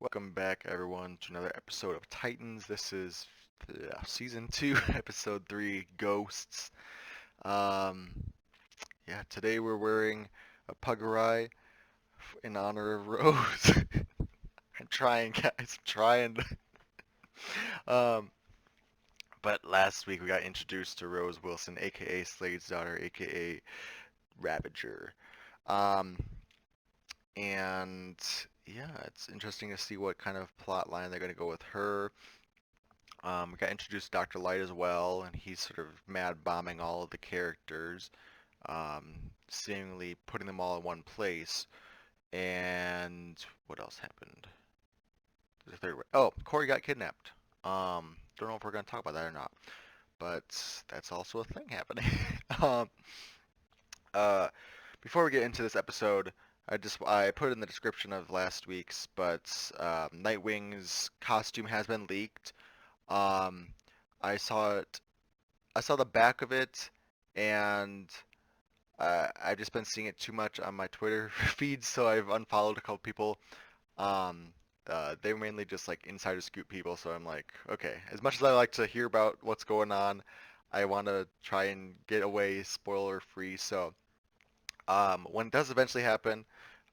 Welcome back, everyone, to another episode of Titans. This is season 2, episode 3, Ghosts. Um, today we're wearing a Puggerai in honor of Rose. I'm trying, guys. I'm trying. um, but last week we got introduced to Rose Wilson, aka Slade's daughter, aka Ravager. Um, and it's interesting to see what kind of plot line they're going to go with her. We got introduced to Dr. Light as well, and he's sort of mad bombing all of the characters, seemingly putting them all in one place. And what else happened? The third one. Oh, Corey got kidnapped. Don't know if we're going to talk about that or not, but that's also a thing happening. um, uh, Before we get into this episode, I put it in the description of last week's, but Nightwing's costume has been leaked. Um, I saw it. I saw the back of it, and I've just been seeing it too much on my Twitter feed, so I've unfollowed a couple people. Um, they're mainly just like insider scoop people, so I'm like, okay. As much as I like to hear about what's going on, I want to try and get away spoiler free. So when it does eventually happen,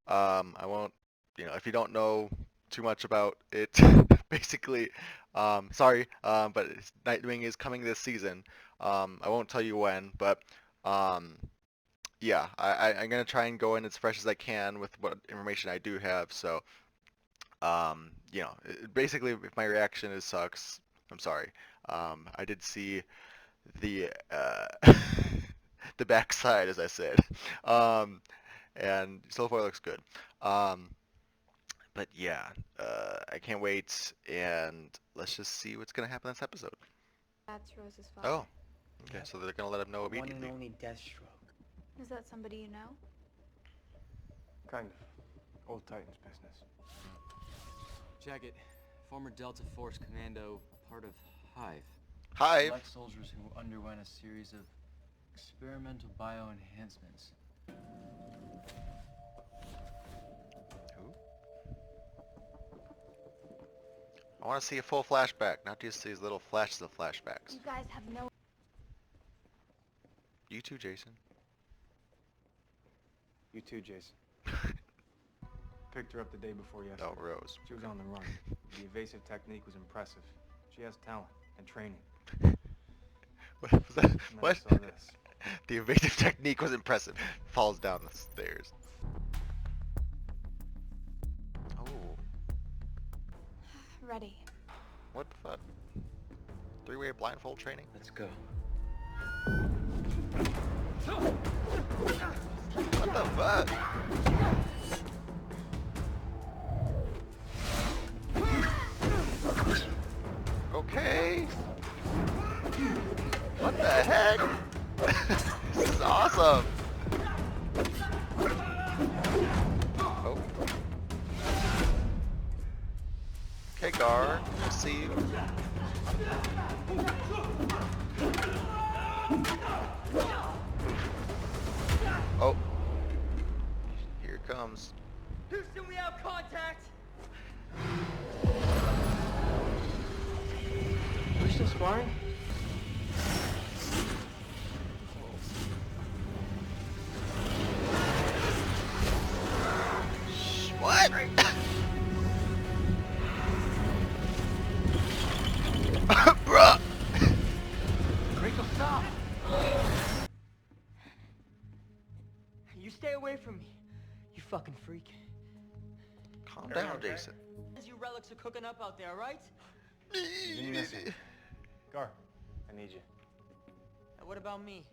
I won't. If you don't know too much about it, basically, sorry, but Nightwing is coming this season. I won't tell you when, but um, I'm gonna try and go in as fresh as I can with what information I do have. So, basically, if my reaction is sucks, I'm sorry. I did see the the backside, as I said, um, and so far it looks good. Um, but yeah, I can't wait, and let's just see what's gonna happen this episode. That's Rose's father. Oh, okay, Yep. so they're gonna let him know The one and immediately. only Deathstroke. Is that somebody you know? Kind of. Old Titans business. Check it. Former Delta Force Commando, part of Hive. Hi. Select soldiers who underwent a series of experimental bioenhancements. I want to see a full flashback, not just these little flashes of flashbacks. You guys have no. You too, Jason. You too, Jason. Picked her up the day before yesterday. Oh, Rose. She was on the run. The evasive technique was impressive. She has talent and training. What was that? And then I What? saw this. The evasive technique was impressive. Falls down the stairs. Oh, Ready. what the fuck? Three-way blindfold training? Let's go. What the fuck? Okay. What the heck? This is awesome. Oh. Okay, Gar. I see you. Oh. Here it comes. Houston, we have contact! We're still sparring? What? Bruh. Rachel, stop! You stay away from me, you fucking freak. Calm down, Jason. As you relics are cooking up out there, right? You listen. Gar, I need you. And what about me?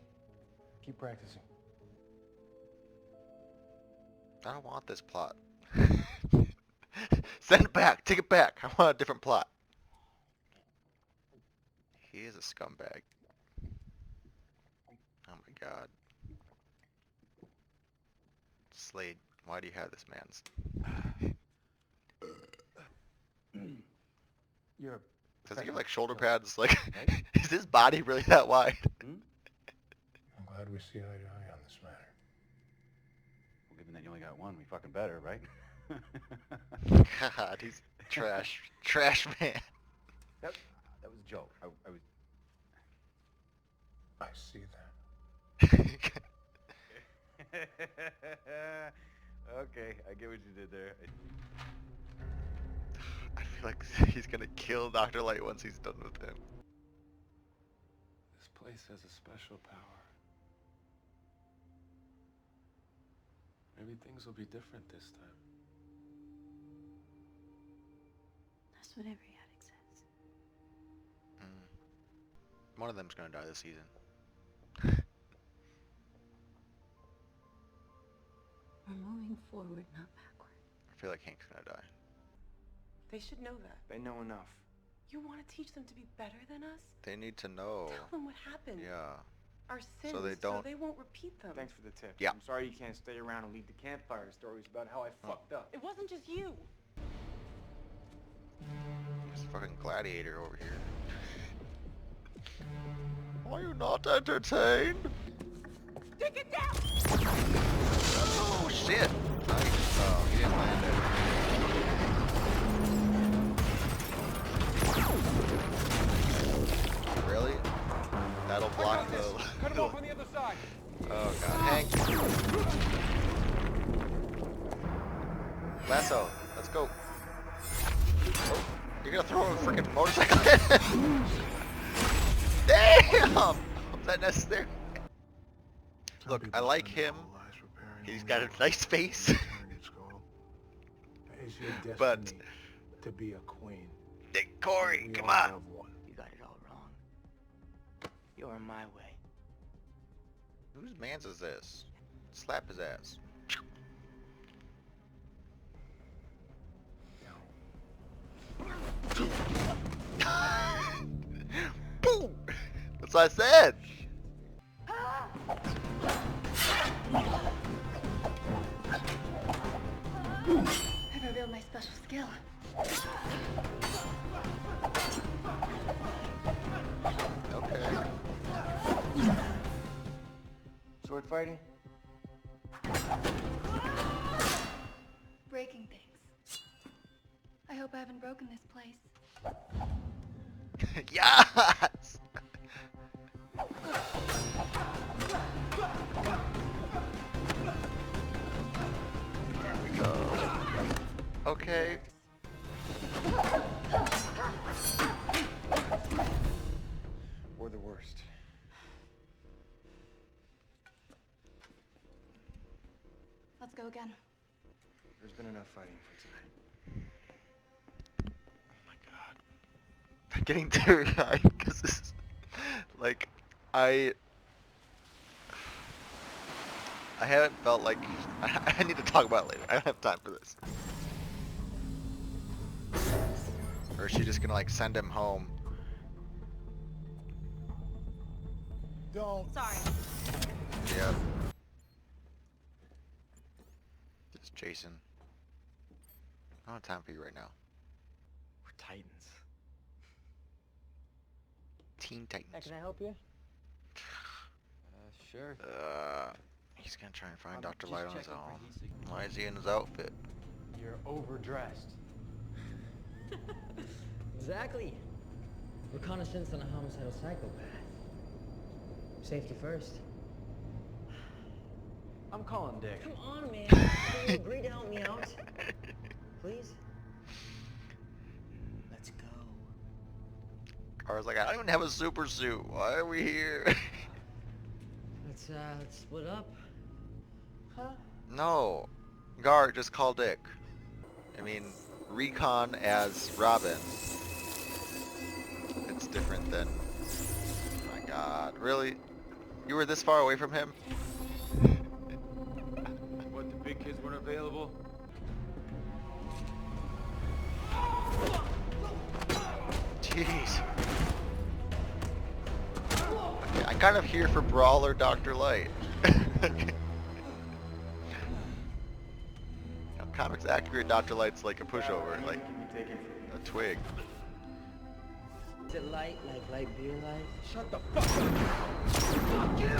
Keep practicing. I don't want this plot. Send it back. Take it back. I want a different plot. He is a scumbag. Oh my god. Slade, why do you have this man's? You're a Does he have professional. like shoulder pads? Like, is his body really that wide? I'm glad we see eye to eye on this matter. Well, given that you only got one, we fucking better, right? God, he's trash man. That was a joke. I was. I see that. Okay, I get what you did there. I feel like he's gonna kill Dr. Light once he's done with him. This place has a special power. Maybe things will be different this time. That's what every addict says. One of them's gonna die this season. We're moving forward, not backward. I feel like Hank's gonna die. They should know that. They know enough. You want to teach them to be better than us? They need to know. Tell them what happened. Yeah. Our sins, So they don't- won't repeat them. Thanks for the tip. Yeah. I'm sorry you can't stay around and lead the campfire stories about how I fucked up. It wasn't just you. This fucking gladiator over here. Are you not entertained? Take it down! Oh shit! Nice. Oh, he didn't land it. Really? That'll block the... Cut him off on the other side. Oh god. Hank! Lasso, let's go. Oh, you're gonna throw a freaking motorcycle in? Damn! Was that necessary? Look, I like him. He's got a nice face. It's your But- destiny to be a queen. Dick Corey, We come all on! have one. You got it all wrong. You're my way. Whose man's is this? Slap his ass. Boom! That's what I said! I've revealed my special skill. Okay. Sword fighting? Breaking things. I hope I haven't broken this place. Yes! There we go. Okay. Or the worst. Let's go again. There's been enough fighting for tonight. I'm getting teary-eyed because this is like I haven't felt like I need to talk about it later. I don't have time for this. Or is she just gonna like send him home? Don't. Sorry. Yeah. Just Jason. I don't have time for you right now. We're titans. Teen Titans. Hey, can I help you? Sure. He's gonna try and find I'm Dr. just Light on his checking for own. heat signals. Why is he in his outfit? You're overdressed. Exactly. Reconnaissance on a homicidal psychopath. Safety first. I'm calling Dick. Come on, man. Can you agree to help me out? Please? Let's go. Car's like, I don't even have a super suit. Why are we here? Let's split up. Huh? No. Gar, just call Dick. I mean, Recon as Robin. It's different than... My god. Really? You were this far away from him? What, the big kids weren't available? Jeez. Okay, I'm kind of here for Brawler Dr. Light. Now, comics accurate Dr. Light's like a pushover, like a twig. Is it light, like light beer light? Shut the fuck up! Fuck you!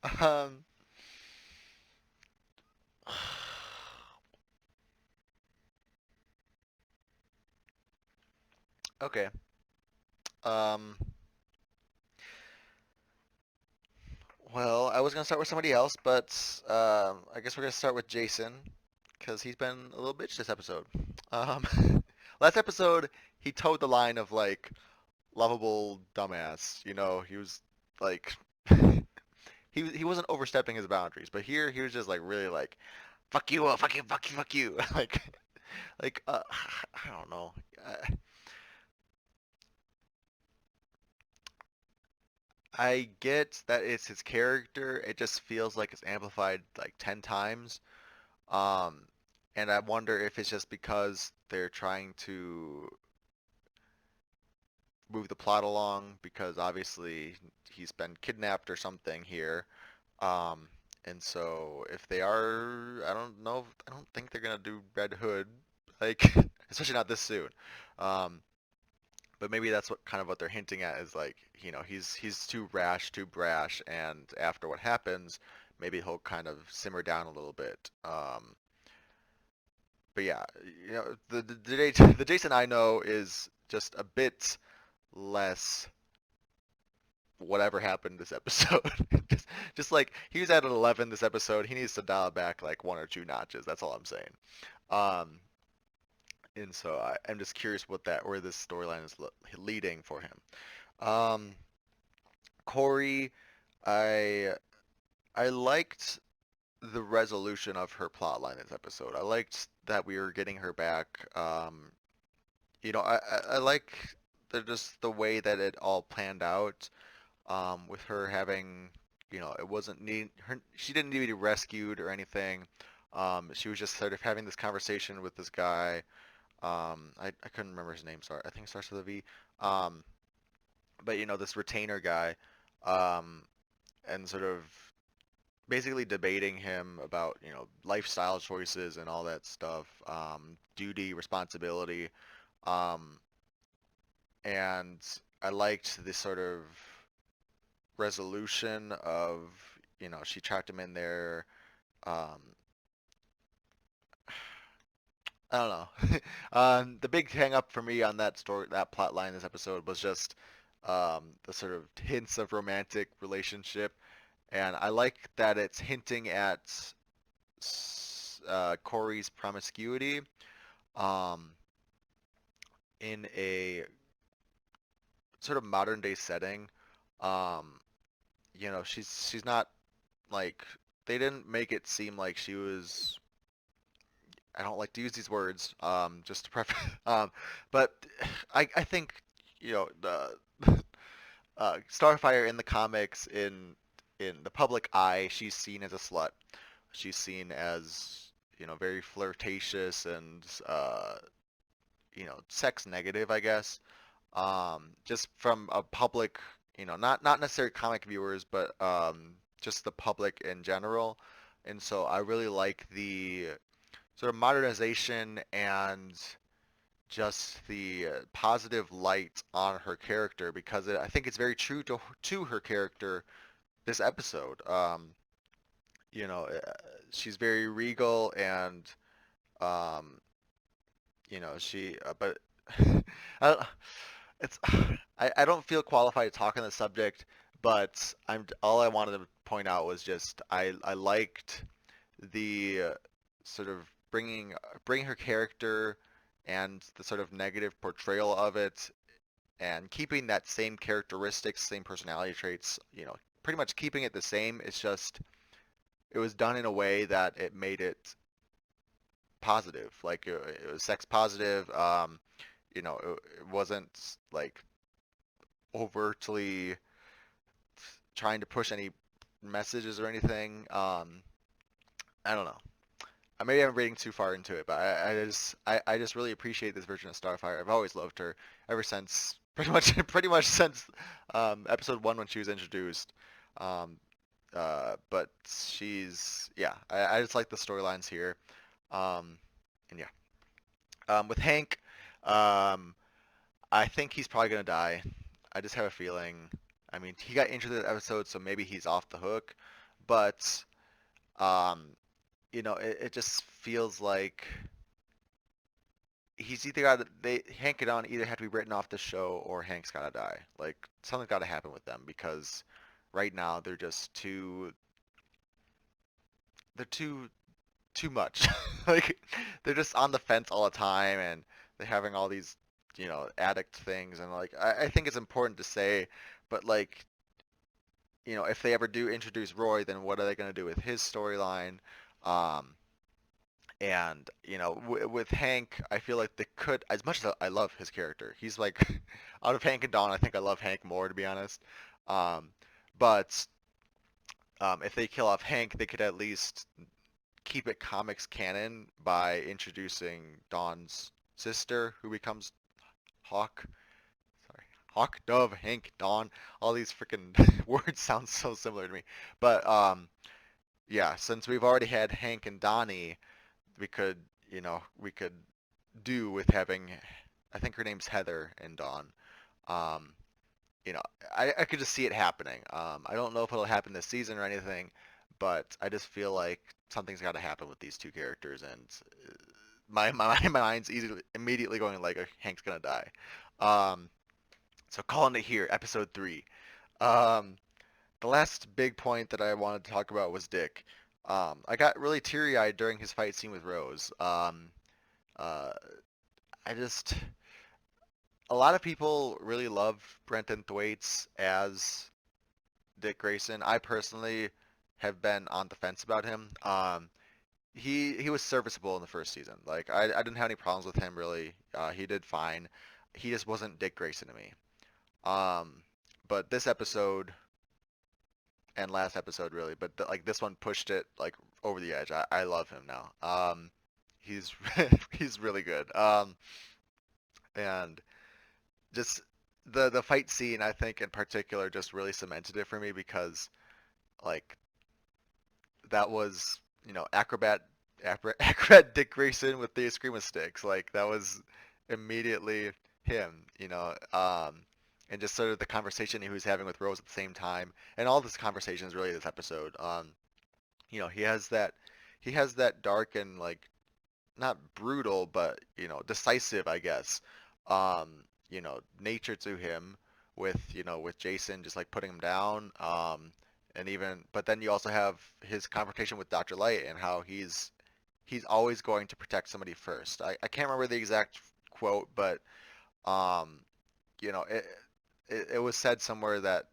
What? um. Okay. Um. Well, I was gonna start with somebody else, but I guess we're gonna start with Jason because he's been a little bitch this episode. Um, last episode he towed the line of like lovable dumbass. You know, he was like he wasn't overstepping his boundaries, but here he was just like really like fuck you, fuck you, fuck you, fuck you, like I don't know. Uh, I get that it's his character. It just feels like it's amplified like 10 times. Um, and I wonder if it's just because they're trying to move the plot along because obviously he's been kidnapped or something here. Um, and so if they are, I don't know, I don't think they're gonna do Red Hood, like, especially not this soon. Um, but maybe that's what kind of what they're hinting at is like, you know, he's too rash, too brash, and after what happens, maybe he'll kind of simmer down a little bit. But yeah, you know, the Jason I know is just a bit less whatever happened this episode. just like he was at an 11 this episode, he needs to dial it back like one or two notches. That's all I'm saying. Um, and so I'm just curious where this storyline is leading for him. Um, Corey, I I liked the resolution of her plotline this episode. I liked that we were getting her back. You know, I like just the way that it all planned out. With her having, you know, it wasn't need her. She didn't need to be rescued or anything. She was just sort of having this conversation with this guy. I couldn't remember his name. Sorry, I think it starts with a V. Um, but you know, this retainer guy, um, and sort of basically debating him about, you know, lifestyle choices and all that stuff, duty, responsibility, um, and I liked this sort of resolution of, you know, she tracked him in there. Um, I don't know. The big hang up for me on that story, that plot line this episode was just the sort of hints of romantic relationship, and I like that it's hinting at Corey's promiscuity um, in a sort of modern day setting. Um, you know, she's not like they didn't make it seem like she was. I don't like to use these words, just to preface, but I think you know the Starfire in the comics in the public eye, she's seen as a slut. She's seen as, you know, very flirtatious and you know, sex negative, I guess. Just from a public, you know, not necessarily comic viewers, but just the public in general. And so I really like the sort of modernization and just the positive light on her character because I think it's very true to her character this episode. You know, she's very regal and um, you know, but I don't, it's I don't feel qualified to talk on the subject, but all I wanted to point out was just I liked the sort of bringing her character and the sort of negative portrayal of it and keeping that same characteristics, same personality traits, you know, pretty much keeping it the same. It's just it was done in a way that it made it positive. Like it was sex positive. You know, it wasn't like overtly trying to push any messages or anything. I don't know. Maybe I'm reading too far into it, but I just really appreciate this version of Starfire. I've always loved her ever since pretty much since episode 1 when she was introduced. Um, but she's yeah, I just like the storylines here. Um, and yeah, with Hank, um, I think he's probably gonna die. I just have a feeling. I mean, he got injured in the episode, so maybe he's off the hook. But um, it just feels like he's either got Hank and Don either have to be written off the show or Hank's gotta die. Like something's gotta happen with them because right now they're just too much. Like they're just on the fence all the time and they're having all these addict things and like I think it's important to say, but like if they ever do introduce Roy, then what are they going to do with his storyline? Um, and with Hank, I feel like they could, as much as I love his character, he's like out of Hank and Dawn, I think I love Hank more to be honest. Um, but if they kill off Hank, they could at least keep it comics canon by introducing Dawn's sister, who becomes Hawk. Sorry, Hawk, Dove, Hank, Dawn. All these freaking words sound so similar to me. But yeah, since we've already had Hank and Donnie, we could, we could do with having, I think her name's Heather and Dawn. Um, you know, I could just see it happening. I don't know if it'll happen this season or anything, but I just feel like something's got to happen with these two characters, and my mind's immediately going like Hank's gonna die. Um, so calling it here, episode 3. Um, the last big point that I wanted to talk about was Dick. I got really teary-eyed during his fight scene with Rose. Uh, I just a lot of people really love Brenton Thwaites as Dick Grayson. I personally have been on the fence about him. He was serviceable in the first season. Like I didn't have any problems with him really. He did fine. He just wasn't Dick Grayson to me. Um, but this episode and last episode really, but like this one pushed it like over the edge. I love him now. He's he's really good. And just the fight scene I think in particular just really cemented it for me because like that was acrobat Dick Grayson with the Eskrima sticks. Like that was immediately him, and just sort of the conversation he was having with Rose at the same time, and all this conversation is really this episode. He has that dark and like not brutal, but decisive, I guess. Nature to him with Jason just like putting him down. And even but then you also have his confrontation with Dr. Light and how he's always going to protect somebody first. I can't remember the exact quote, but um, it was said somewhere that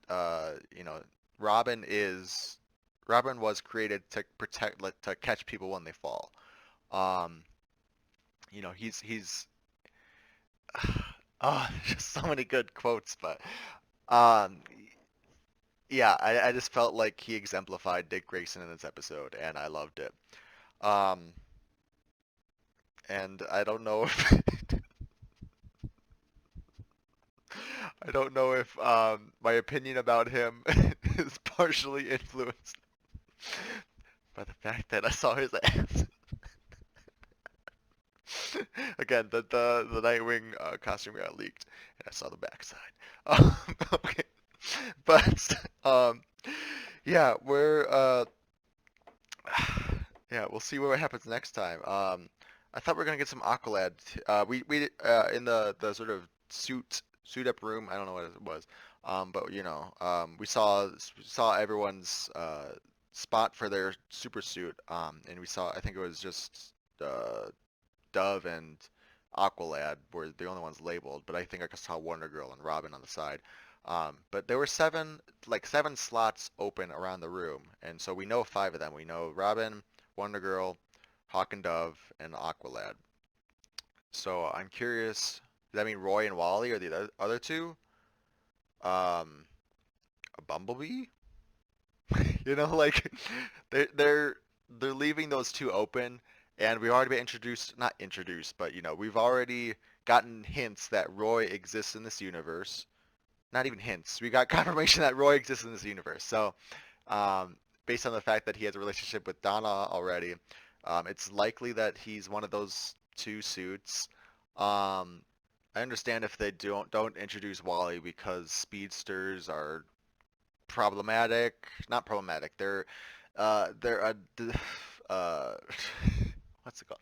Robin is Robin was created to protect like, to catch people when they fall. Um, he's oh, just so many good quotes, but um, yeah, I just felt like he exemplified Dick Grayson in this episode, and I loved it. Um, and I don't know if I don't know if my opinion about him is partially influenced by the fact that I saw his ass. Again, the Nightwing costume got leaked, and I saw the backside. Okay, but yeah, yeah, we'll see what happens next time. I thought we were gonna get some Aqualad. We in the sort of suit up room. I don't know what it was. But we saw everyone's spot for their super suit. And we saw I think it was just Dove and Aqualad were the only ones labeled, but I think I saw Wonder Girl and Robin on the side. But there were seven slots open around the room, and so we know 5 of them. We know Robin, Wonder Girl, Hawk and Dove, and Aqualad. So I'm curious, does that mean Roy and Wally are the other two? Um, a Bumblebee? Like they're they're they're leaving those two open, and we've already been introduced, not introduced, but we've already gotten hints that Roy exists in this universe. Not even hints. We got confirmation that Roy exists in this universe. So, based on the fact that he has a relationship with Donna already, it's likely that he's one of those 2 suits. I understand if they don't introduce Wally because speedsters are problematic. Not problematic. They're a uh, what's it called?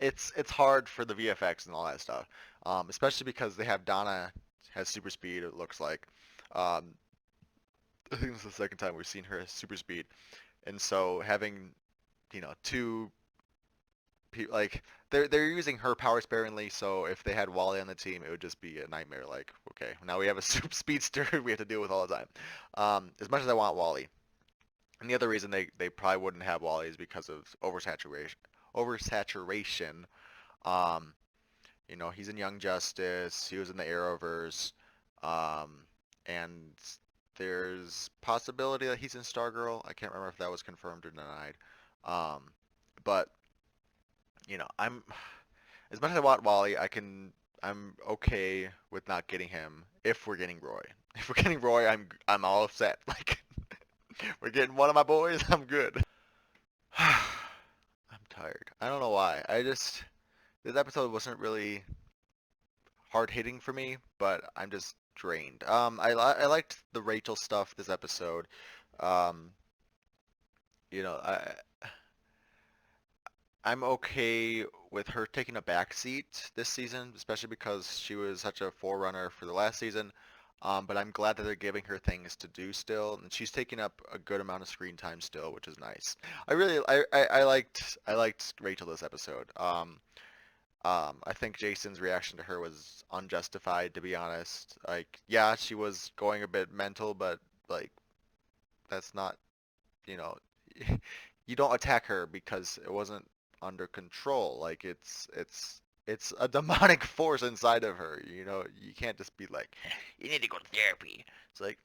It's hard for the VFX and all that stuff, especially because they have Donna has super speed. It looks like. Um, I think this is the second time we've seen her super speed, and so having two like they're using her power sparingly. So if they had Wally on the team, it would just be a nightmare. Like, okay, now we have a super speedster we have to deal with all the time. As much as I want Wally, and the other reason they probably wouldn't have Wally is because of oversaturation. Oversaturation. Um, he's in Young Justice. He was in the Arrowverse, um, and there's possibility that he's in Stargirl. I can't remember if that was confirmed or denied. But I'm as much as I want Wally, I'm okay with not getting him if we're getting Roy. If we're getting Roy, I'm all upset. Like we're getting one of my boys, I'm good. I'm tired. I don't know why. This episode wasn't really hard hitting for me, but I'm just drained. I liked the Rachel stuff this episode. Um, I I'm okay with her taking a back seat this season, especially because she was such a forerunner for the last season. But I'm glad that they're giving her things to do still, and she's taking up a good amount of screen time still, which is nice. I liked Rachel this episode. I think Jason's reaction to her was unjustified, to be honest. Like, yeah, she was going a bit mental, but like that's not, you know, you don't attack her because it wasn't under control. Like it's a demonic force inside of her. You can't just be like, you need to go to therapy. It's like,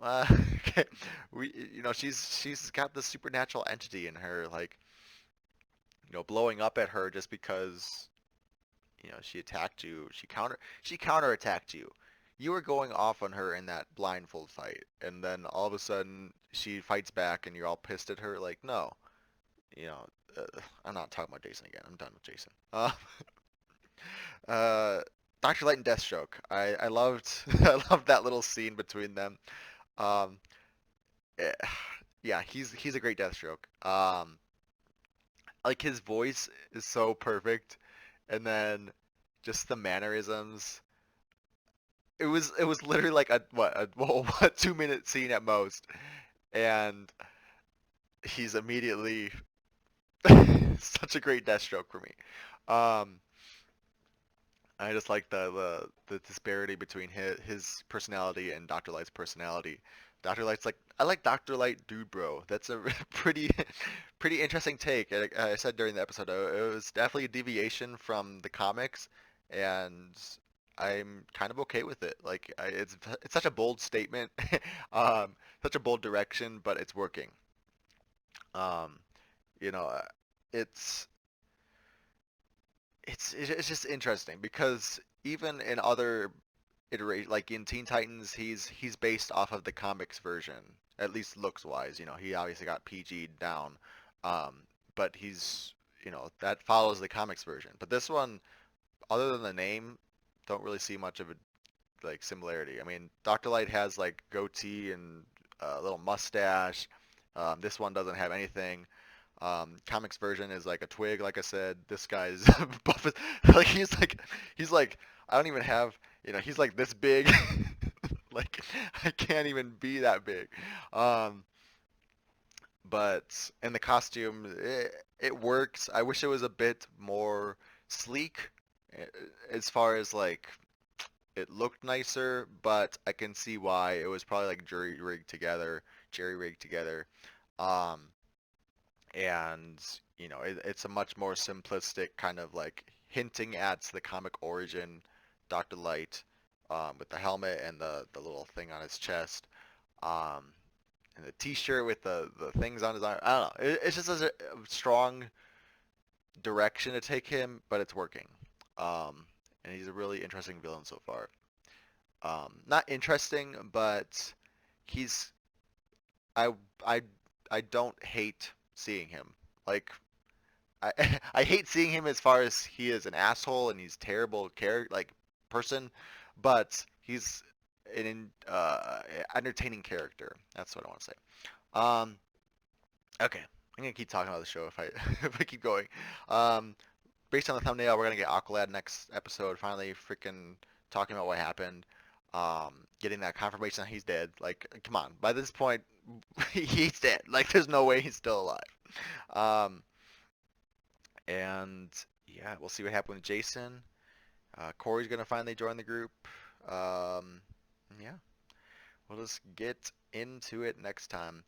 uh, okay. She's got this supernatural entity in her, like, blowing up at her just because she attacked you. She counterattacked you. You were going off on her in that blindfold fight, and then all of a sudden she fights back, and you're all pissed at her. Like, no, you know, I'm not talking about Jason again. I'm done with Jason. Uh, Dr. Light and Deathstroke. I loved I loved that little scene between them. Um, eh, yeah, he's a great Deathstroke. Like his voice is so perfect, and then just the mannerisms. It was literally like what 2 minute scene at most, and he's immediately such a great Deathstroke for me. Um, I just like the disparity between his personality and Dr. Light's personality. Dr. Light's like, I like Dr. Light, dude, bro. That's a pretty interesting take. I said during the episode, it was definitely a deviation from the comics, and I'm kind of okay with it. Like, it's such a bold statement, such a bold direction, but it's working. Um, you know, uh, it's it's just interesting because even in other iteration, like in Teen Titans, he's based off of the comics version, at least looks wise. He obviously got PG'd down, um, but that follows the comics version. But this one, other than the name, don't really see much of a like similarity. I mean, Dr. Light has like goatee and a little mustache. This one doesn't have anything. Comics version is like a twig, like I said. This guy's buff like he's like I don't even have he's like this big. Like I can't even be that big. Um, but in the costume, it works. I wish it was a bit more sleek, eh, as far as like it looked nicer, but I can see why it was probably like jerry rigged together. Um, and it's a much more simplistic kind of like hinting at the comic origin Dr. Light, with the helmet and the little thing on his chest, um, and the T-shirt with the things on his arm. I don't know. It's just a strong direction to take him, but it's working. Um, and he's a really interesting villain so far. Not interesting, but he's I I I don't hate seeing him. Like I I hate seeing him as far as he is an asshole and he's terrible character like person, but entertaining character. That's what I want to say. Um, okay, I'm gonna keep talking about the show if I if I keep going. Um, Based on the thumbnail, we're gonna get Aqualad next episode. Finally, freaking talking about what happened. Getting that confirmation that he's dead. Like, come on. By this point, he's dead. Like, there's no way he's still alive. And yeah, we'll see what happens with Jason. Corey's gonna finally join the group. Yeah, we'll just get into it next time.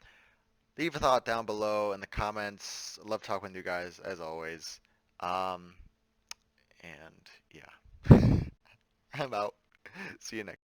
Leave a thought down below in the comments. I love talking with you guys as always. And yeah, I'm out. See you next.